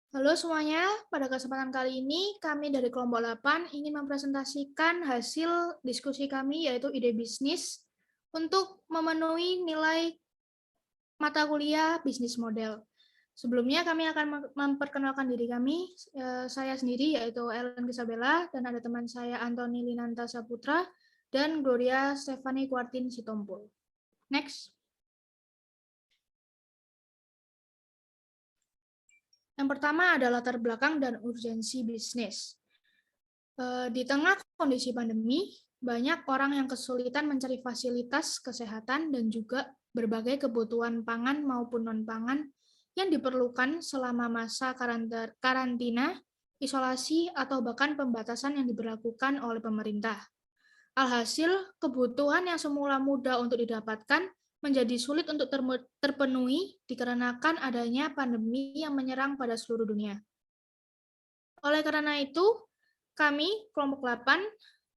Halo semuanya, pada kesempatan kali ini kami dari kelompok 8 ingin mempresentasikan hasil diskusi kami yaitu ide bisnis untuk memenuhi nilai mata kuliah bisnis model. Sebelumnya kami akan memperkenalkan diri kami, saya sendiri yaitu Ellen Isabella dan ada teman saya Antoni Linanta Saputra dan Gloria Stefani Kuartin Sitompul. Next. Yang pertama adalah latar belakang dan urgensi bisnis. Di tengah kondisi pandemi, banyak orang yang kesulitan mencari fasilitas kesehatan dan juga berbagai kebutuhan pangan maupun non-pangan yang diperlukan selama masa karantina, isolasi, atau bahkan pembatasan yang diberlakukan oleh pemerintah. Alhasil, kebutuhan yang semula mudah untuk didapatkan menjadi sulit untuk terpenuhi dikarenakan adanya pandemi yang menyerang pada seluruh dunia. Oleh karena itu, kami, kelompok 8,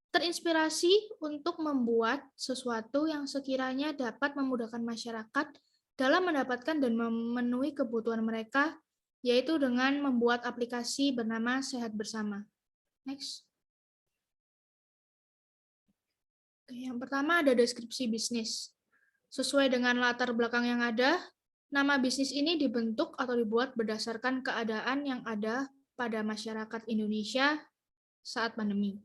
terinspirasi untuk membuat sesuatu yang sekiranya dapat memudahkan masyarakat dalam mendapatkan dan memenuhi kebutuhan mereka, yaitu dengan membuat aplikasi bernama Sehat Bersama. Next. Yang pertama ada deskripsi bisnis. Sesuai dengan latar belakang yang ada, nama bisnis ini dibentuk atau dibuat berdasarkan keadaan yang ada pada masyarakat Indonesia saat pandemi.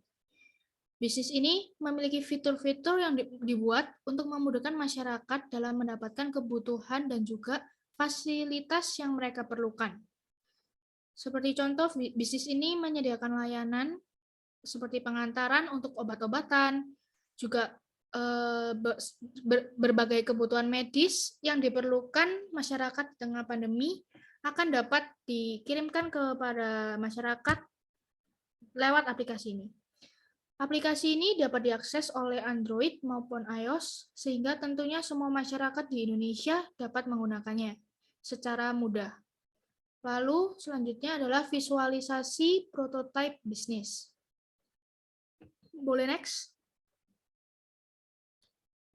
Bisnis ini memiliki fitur-fitur yang dibuat untuk memudahkan masyarakat dalam mendapatkan kebutuhan dan juga fasilitas yang mereka perlukan. Seperti contoh, bisnis ini menyediakan layanan seperti pengantaran untuk obat-obatan, juga berbagai kebutuhan medis yang diperlukan masyarakat di tengah pandemi akan dapat dikirimkan kepada masyarakat lewat aplikasi ini. Aplikasi ini dapat diakses oleh Android maupun iOS, sehingga tentunya semua masyarakat di Indonesia dapat menggunakannya secara mudah. Lalu selanjutnya adalah visualisasi prototipe bisnis. Boleh next?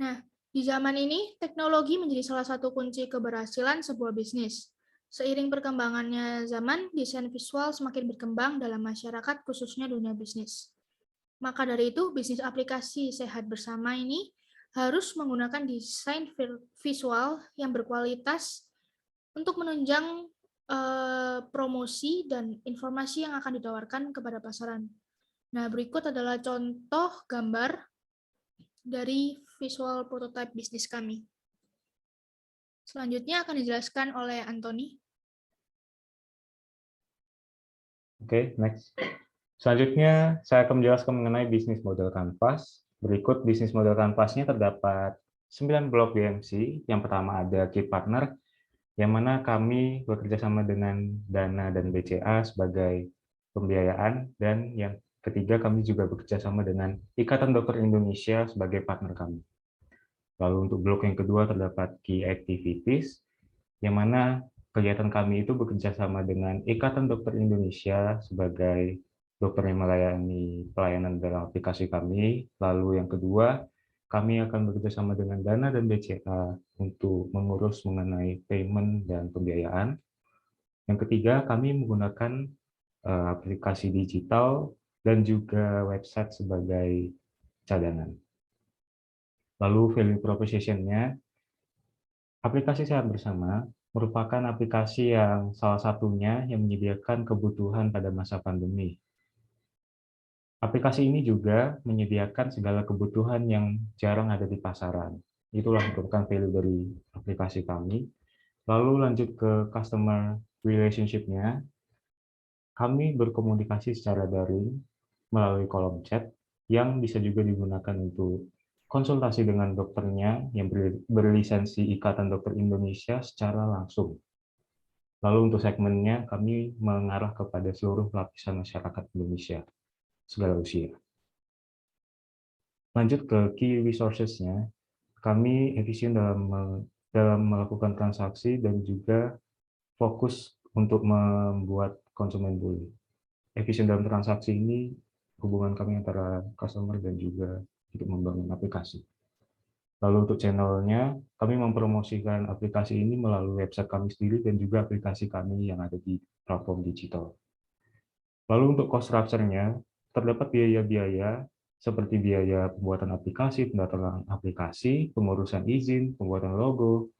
Nah, di zaman ini, teknologi menjadi salah satu kunci keberhasilan sebuah bisnis. Seiring perkembangannya zaman, desain visual semakin berkembang dalam masyarakat, khususnya dunia bisnis. Maka dari itu, bisnis aplikasi Sehat Bersama ini harus menggunakan desain visual yang berkualitas untuk menunjang promosi dan informasi yang akan ditawarkan kepada pasaran. Nah, berikut adalah contoh gambar dari visual prototype bisnis kami. Selanjutnya akan dijelaskan oleh Antoni. Oke, next. Selanjutnya, saya akan menjelaskan mengenai bisnis model kanvas. Berikut bisnis model kanvasnya terdapat 9 blok BMC. Yang pertama ada key partner, yang mana kami bekerja sama dengan Dana dan BCA sebagai pembiayaan, dan yang ketiga kami juga bekerja sama dengan Ikatan Dokter Indonesia sebagai partner kami. Lalu untuk blok yang kedua terdapat key activities, yang mana kegiatan kami itu bekerja sama dengan Ikatan Dokter Indonesia sebagai dokter yang melayani pelayanan dalam aplikasi kami. Lalu yang kedua, kami akan bekerja sama dengan Dana dan BCA untuk mengurus mengenai payment dan pembiayaan. Yang ketiga, kami menggunakan aplikasi digital dan juga website sebagai cadangan. Lalu value proposition-nya, aplikasi Sehat Bersama merupakan aplikasi yang salah satunya yang menyediakan kebutuhan pada masa pandemi. Aplikasi ini juga menyediakan segala kebutuhan yang jarang ada di pasaran. Itulah merupakan value dari aplikasi kami. Lalu lanjut ke customer relationship-nya, kami berkomunikasi secara daring melalui kolom chat yang bisa juga digunakan untuk konsultasi dengan dokternya yang berlisensi Ikatan Dokter Indonesia secara langsung. Lalu untuk segmennya, kami mengarah kepada seluruh lapisan masyarakat Indonesia, segala usia. Lanjut ke key resources-nya, kami efisien dalam melakukan transaksi dan juga fokus untuk membuat konsumen pulih. Efisien dalam transaksi ini hubungan kami antara customer dan juga untuk membangun aplikasi. Lalu untuk channelnya, kami mempromosikan aplikasi ini melalui website kami sendiri dan juga aplikasi kami yang ada di platform digital. Lalu untuk cost structure-nya, terdapat biaya-biaya seperti biaya pembuatan aplikasi, pendaftaran aplikasi, pengurusan izin, pembuatan logo,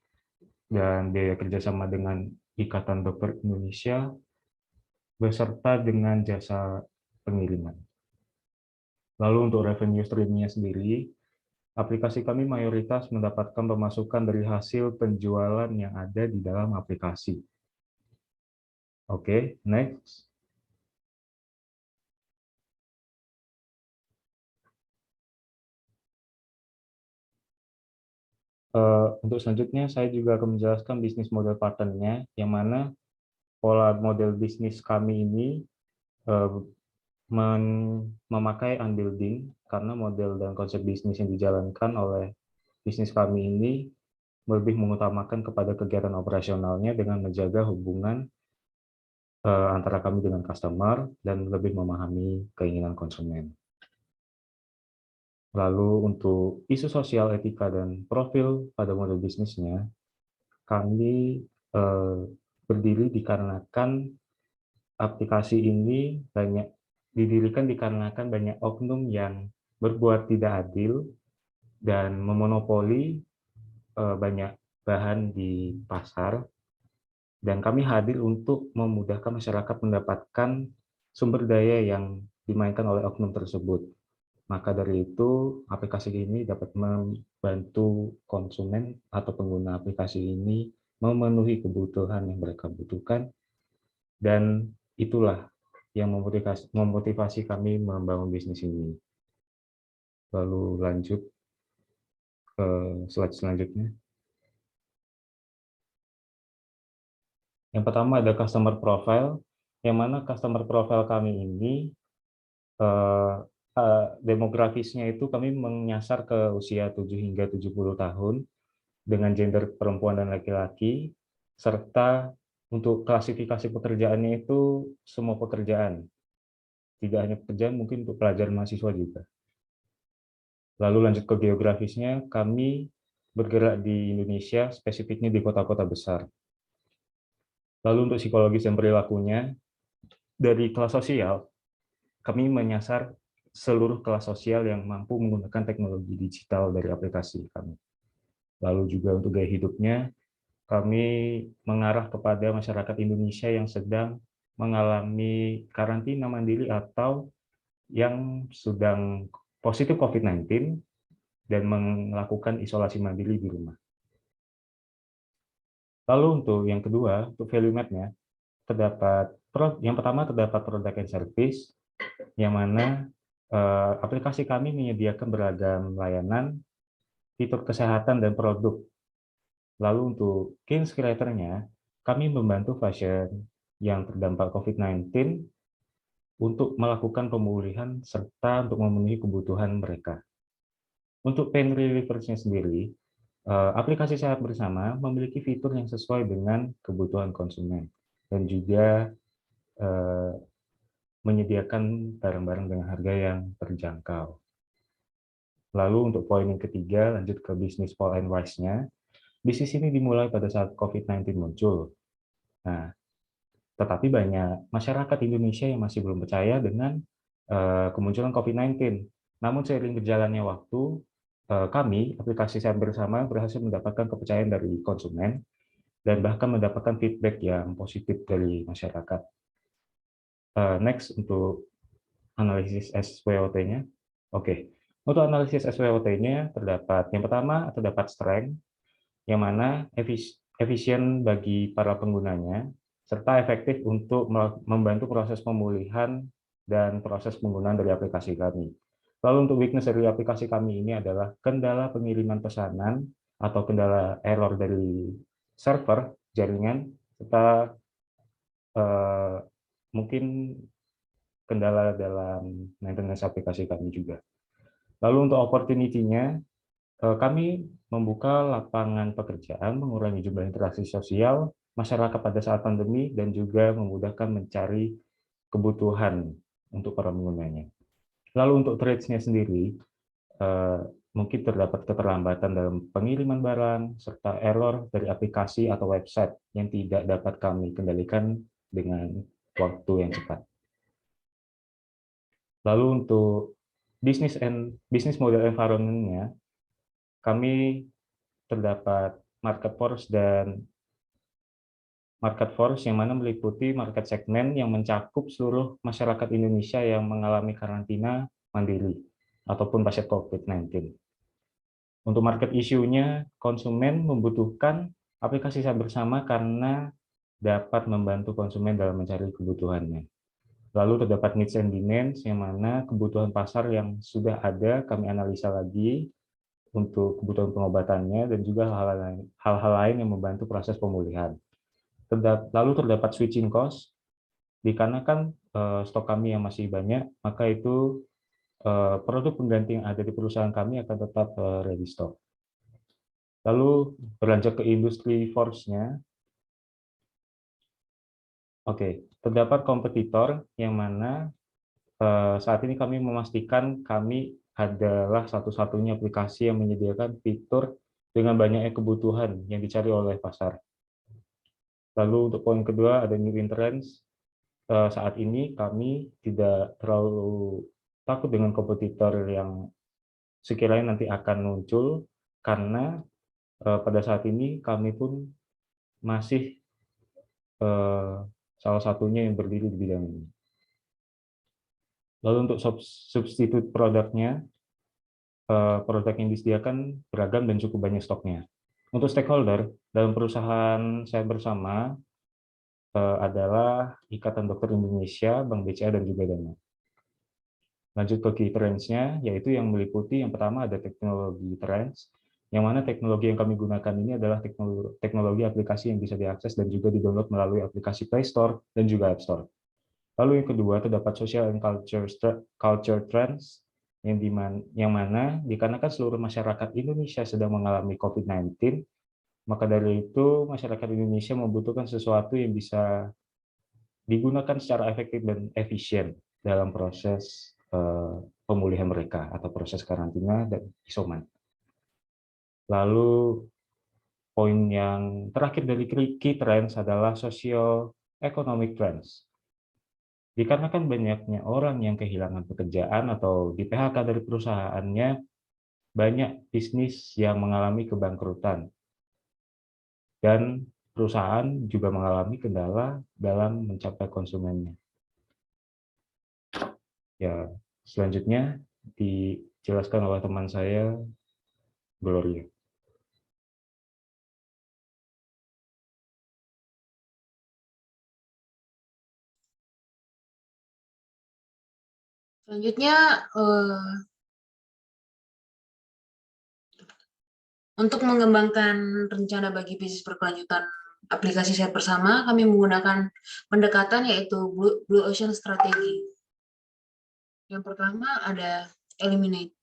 dan biaya kerjasama dengan Ikatan Dokter Indonesia, beserta dengan jasa pengiriman. Lalu untuk revenue stream-nya sendiri, aplikasi kami mayoritas mendapatkan pemasukan dari hasil penjualan yang ada di dalam aplikasi. Oke, next. Untuk selanjutnya, saya juga akan menjelaskan bisnis model pattern-nya, yang mana pola model bisnis kami ini memakai unbuilding, karena model dan konsep bisnis yang dijalankan oleh bisnis kami ini lebih mengutamakan kepada kegiatan operasionalnya dengan menjaga hubungan antara kami dengan customer dan lebih memahami keinginan konsumen. Lalu untuk isu sosial, etika, dan profil pada model bisnisnya, kami berdiri dikarenakan aplikasi ini didirikan dikarenakan banyak oknum yang berbuat tidak adil dan memonopoli banyak bahan di pasar, dan kami hadir untuk memudahkan masyarakat mendapatkan sumber daya yang dimainkan oleh oknum tersebut. Maka dari itu, aplikasi ini dapat membantu konsumen atau pengguna aplikasi ini memenuhi kebutuhan yang mereka butuhkan, dan itulah yang memotivasi kami membangun bisnis ini. Lalu lanjut ke slide selanjutnya. Yang pertama ada customer profile, yang mana customer profile kami ini demografisnya itu kami menyasar ke usia 7 hingga 70 tahun dengan gender perempuan dan laki-laki, serta untuk klasifikasi pekerjaannya itu semua pekerjaan, tidak hanya pekerjaan, mungkin untuk pelajar mahasiswa juga. Lalu lanjut ke geografisnya, kami bergerak di Indonesia, spesifiknya di kota-kota besar. Lalu untuk psikologis dan perilakunya, dari kelas sosial, kami menyasar seluruh kelas sosial yang mampu menggunakan teknologi digital dari aplikasi kami. Lalu juga untuk gaya hidupnya, kami mengarah kepada masyarakat Indonesia yang sedang mengalami karantina mandiri atau yang sedang positif COVID-19 dan melakukan isolasi mandiri di rumah. Lalu untuk yang kedua, untuk value map-nya, yang pertama terdapat product and service, yang mana aplikasi kami menyediakan beragam layanan, fitur kesehatan, dan produk. Lalu untuk key creator-nya, kami membantu pasien yang terdampak COVID-19 untuk melakukan pemulihan serta untuk memenuhi kebutuhan mereka. Untuk pain relievers-nya sendiri, aplikasi Sehat Bersama memiliki fitur yang sesuai dengan kebutuhan konsumen dan juga menyediakan barang-barang dengan harga yang terjangkau. Lalu untuk poin yang ketiga, lanjut ke bisnis Paul and Wise-nya. Bisnis ini dimulai pada saat COVID-19 muncul. Nah, tetapi banyak masyarakat Indonesia yang masih belum percaya dengan kemunculan COVID-19. Namun seiring berjalannya waktu, kami, aplikasi Sehat Bersama, berhasil mendapatkan kepercayaan dari konsumen dan bahkan mendapatkan feedback yang positif dari masyarakat. Next, untuk analisis SWOT-nya. Oke, untuk analisis SWOT-nya yang pertama terdapat strength, yang mana efisien bagi para penggunanya, serta efektif untuk membantu proses pemulihan dan proses penggunaan dari aplikasi kami. Lalu untuk weakness dari aplikasi kami ini adalah kendala pengiriman pesanan atau kendala error dari server, jaringan, serta mungkin kendala dalam maintenance aplikasi kami juga. Lalu untuk opportunity-nya, kami membuka lapangan pekerjaan, mengurangi jumlah interaksi sosial masyarakat pada saat pandemi, dan juga memudahkan mencari kebutuhan untuk para penggunanya. Lalu untuk trades-nya sendiri, mungkin terdapat keterlambatan dalam pengiriman barang, serta error dari aplikasi atau website yang tidak dapat kami kendalikan dengan waktu yang cepat. Lalu untuk business model environment-nya, kami terdapat market force yang mana meliputi market segmen yang mencakup seluruh masyarakat Indonesia yang mengalami karantina mandiri ataupun pasien COVID-19. Untuk market issue-nya, konsumen membutuhkan aplikasi Saat Bersama karena dapat membantu konsumen dalam mencari kebutuhannya. Lalu terdapat needs and demands, yang mana kebutuhan pasar yang sudah ada kami analisa lagi untuk kebutuhan pengobatannya dan juga hal-hal lain yang membantu proses pemulihan. Lalu terdapat switching cost, dikarenakan stok kami yang masih banyak, maka itu produk pengganti yang ada di perusahaan kami akan tetap ready stock. Lalu berlanjut ke industri force-nya. Oke, terdapat kompetitor yang mana saat ini kami memastikan kami adalah satu-satunya aplikasi yang menyediakan fitur dengan banyaknya kebutuhan yang dicari oleh pasar. Lalu untuk poin kedua ada new entrants. Saat ini kami tidak terlalu takut dengan kompetitor yang sekiranya nanti akan muncul, karena pada saat ini kami pun masih salah satunya yang berdiri di bidang ini. Lalu untuk substitute produknya, produk yang disediakan beragam dan cukup banyak stoknya. Untuk stakeholder dalam perusahaan Saat Bersama adalah Ikatan Dokter Indonesia, Bank BCA, dan juga Dana. Lanjut ke key trends-nya, yaitu yang meliputi yang pertama ada teknologi trends, yang mana teknologi yang kami gunakan ini adalah teknologi aplikasi yang bisa diakses dan juga di-download melalui aplikasi Play Store dan juga App Store. Lalu yang kedua terdapat social and culture trends, yang mana dikarenakan seluruh masyarakat Indonesia sedang mengalami COVID-19, maka dari itu masyarakat Indonesia membutuhkan sesuatu yang bisa digunakan secara efektif dan efisien dalam proses pemulihan mereka atau proses karantina dan isoman. Lalu poin yang terakhir dari key trends adalah socio-economic trends. Dikarenakan banyaknya orang yang kehilangan pekerjaan atau di PHK dari perusahaannya, banyak bisnis yang mengalami kebangkrutan. Dan perusahaan juga mengalami kendala dalam mencapai konsumennya. Ya, selanjutnya dijelaskan oleh teman saya, Gloria. Selanjutnya, untuk mengembangkan rencana bagi bisnis berkelanjutan aplikasi Saat Bersama, kami menggunakan pendekatan yaitu Blue Ocean Strategy. Yang pertama ada Eliminate.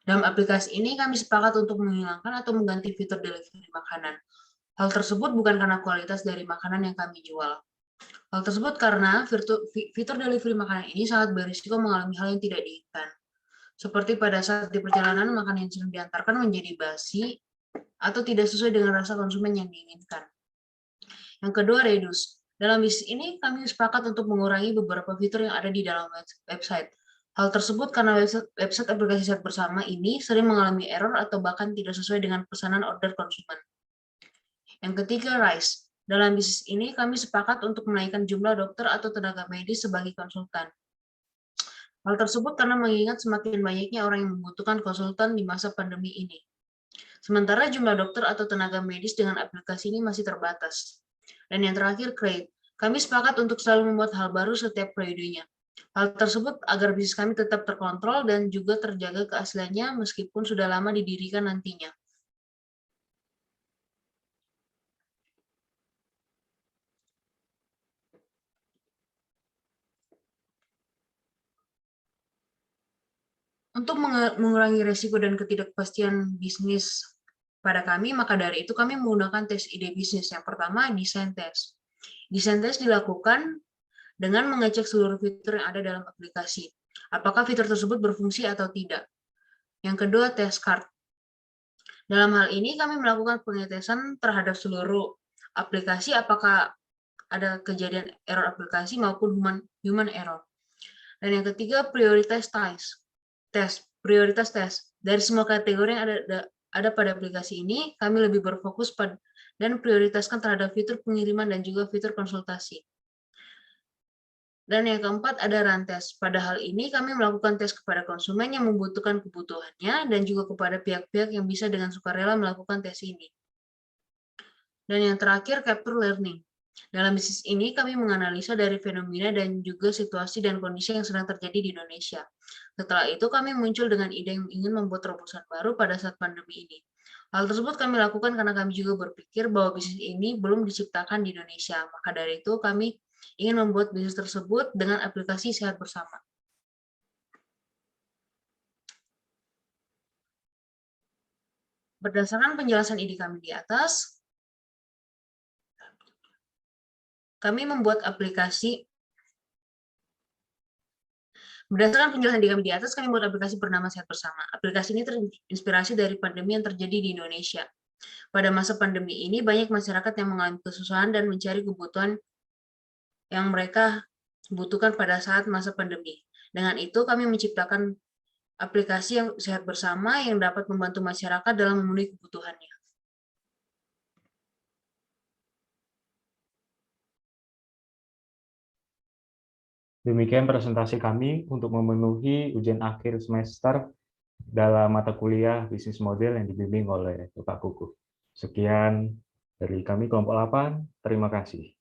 Dalam aplikasi ini kami sepakat untuk menghilangkan atau mengganti fitur delivery makanan. Hal tersebut bukan karena kualitas dari makanan yang kami jual. Hal tersebut karena fitur delivery makanan ini sangat berisiko mengalami hal yang tidak diinginkan. Seperti pada saat di perjalanan, makanan yang sedang diantarkan menjadi basi atau tidak sesuai dengan rasa konsumen yang diinginkan. Yang kedua, reduce. Dalam bisnis ini, kami sepakat untuk mengurangi beberapa fitur yang ada di dalam website. Hal tersebut karena website aplikasi Saat Bersama ini sering mengalami error atau bahkan tidak sesuai dengan pesanan order konsumen. Yang ketiga, rise. Dalam bisnis ini, kami sepakat untuk menaikkan jumlah dokter atau tenaga medis sebagai konsultan. Hal tersebut karena mengingat semakin banyaknya orang yang membutuhkan konsultan di masa pandemi ini. Sementara jumlah dokter atau tenaga medis dengan aplikasi ini masih terbatas. Dan yang terakhir, create. Kami sepakat untuk selalu membuat hal baru setiap periodenya. Hal tersebut agar bisnis kami tetap terkontrol dan juga terjaga keasliannya meskipun sudah lama didirikan nantinya. Untuk mengurangi risiko dan ketidakpastian bisnis pada kami, maka dari itu kami menggunakan tes ide bisnis. Yang pertama, desain tes. Desain tes dilakukan dengan mengecek seluruh fitur yang ada dalam aplikasi. Apakah fitur tersebut berfungsi atau tidak. Yang kedua, test card. Dalam hal ini kami melakukan pengetesan terhadap seluruh aplikasi apakah ada kejadian error aplikasi maupun human error. Dan yang ketiga, prioritas tes. Dari semua kategori yang ada pada aplikasi ini, kami lebih berfokus dan prioritaskan terhadap fitur pengiriman dan juga fitur konsultasi. Dan yang keempat, ada run test. Pada hal ini, kami melakukan tes kepada konsumen yang membutuhkan kebutuhannya dan juga kepada pihak-pihak yang bisa dengan sukarela melakukan tes ini. Dan yang terakhir, capture learning. Dalam bisnis ini, kami menganalisa dari fenomena dan juga situasi dan kondisi yang sedang terjadi di Indonesia. Setelah itu, kami muncul dengan ide yang ingin membuat terobosan baru pada saat pandemi ini. Hal tersebut kami lakukan karena kami juga berpikir bahwa bisnis ini belum diciptakan di Indonesia. Maka dari itu, kami ingin membuat bisnis tersebut dengan aplikasi Sehat Bersama. Berdasarkan penjelasan ide kami di atas, kami membuat aplikasi. Berdasarkan penjelasan kami di atas, kami membuat aplikasi bernama Sehat Bersama. Aplikasi ini terinspirasi dari pandemi yang terjadi di Indonesia. Pada masa pandemi ini, banyak masyarakat yang mengalami kesusahan dan mencari kebutuhan yang mereka butuhkan pada saat masa pandemi. Dengan itu, kami menciptakan aplikasi yang Sehat Bersama yang dapat membantu masyarakat dalam memenuhi kebutuhannya. Demikian presentasi kami untuk memenuhi ujian akhir semester dalam mata kuliah bisnis model yang dibimbing oleh Bapak Kuku. Sekian dari kami kelompok 8, terima kasih.